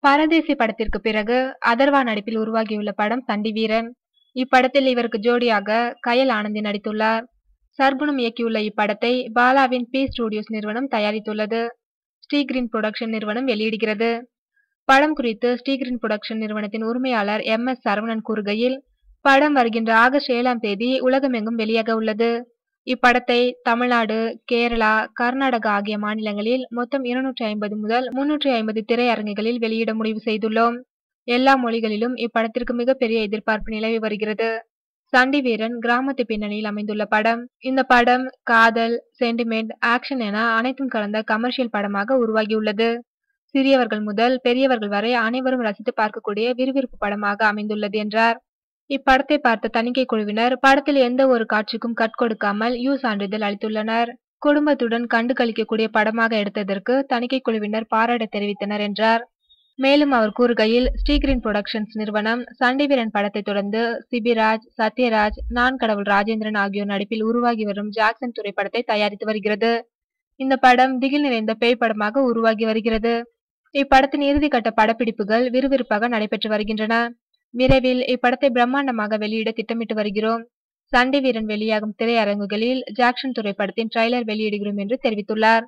பரதேசி படத்திற்கு பிறகு அதர்வா நடிப்பில் உருவாகியுள்ள படம் சண்டி வீரன். இப்படத்தில் இவருக்கு ஜோடியாக கயல் ஆனந்தி நடித்துள்ளார். சர்க்குணம் இயக்கியுள்ள இப்படத்தை பாலாவின் பி ஸ்டுடியோஸ் நிறுவனம் தயாரித்துள்ளது. ஸ்ரீகிரீன் புரொடக்ஷன் நிறுவனம் வெளியிடுகிறது. படம் குறித்து ஸ்ரீகிரீன் புரொடக்ஷன் நிறுவனத்தின் உரிமையாளர் MS சரவணன் கூறுகையில், படம் வருகின்ற ஆகஸ்ட் 7ஆம் தேதி உலகமெங்கும் வெளியாக உள்ளது. இப்படத்தை தமிழ்நாடு, கேரளா, கர்நாடகா ஆகிய மாநிலங்களில் மொத்தம் 250 முதல் 350 திரையரங்குகளில் வெளியிட முடிவு செய்துள்ளோம். எல்லா மொழிகளிலும் இப்படத்திற்கு மிகப்பெரிய எதிர்பார்ப்பு நிலவி வருகிறது. சண்டி வீரன் கிராமத்து பின்னணியில் அமைந்துள்ள படம். இந்த படம் காதல், சென்டிமெண்ட், ஆக்ஷன் என அனைத்தும் கலந்த கமர்ஷியல் படமாக உருவாகியுள்ளது. சிறியவர்கள் முதல் பெரியவர்கள் வரை அனைவரும் ரசித்து பார்க்கக்கூடிய விறுவிறுப்பு படமாக அமைந்துள்ளது என்றார். இப்படத்தை பார்த்த தணிக்கை குழுவினர் படத்தில் எந்த ஒரு காட்சிக்கும் கட் கொடுக்காமல் சான்றிதழ் அளித்துள்ளனர். குடும்பத்துடன் கண்டு களிக்கக்கூடிய படமாக எடுத்ததற்கு தணிக்கை குழுவினர் பாராட்டு தெரிவித்தனர் என்றார். மேலும் அவர் கூறுகையில், ஸ்ரீகிரீன் புரொடக்ஷன்ஸ் நிறுவனம் சண்டி வீரன் படத்தை தொடர்ந்து சிபிராஜ், சத்யராஜ், நான் கடவுள் ராஜேந்திரன் ஆகியோர் நடிப்பில் உருவாகி வரும் ஜாக்சன் திரைப்படத்தை தயாரித்து வருகிறது. இந்த படம் திகில் நிறைந்த பேய் படமாக உருவாகி வருகிறது. இப்படத்தின் இறுதிக்கட்ட படப்பிடிப்புகள் விறுவிறுப்பாக நடைபெற்று வருகின்றன. விரைவில் இப்படத்தை பிரம்மாண்டமாக வெளியிட திட்டமிட்டு வருகிறோம். சண்டி வீரன் வெளியாகும் திரையரங்குகளில் ஜாக்சன் திரைப்படத்தின் ட்ரைலர் வெளியிடுகிறோம் என்று தெரிவித்துள்ளார்.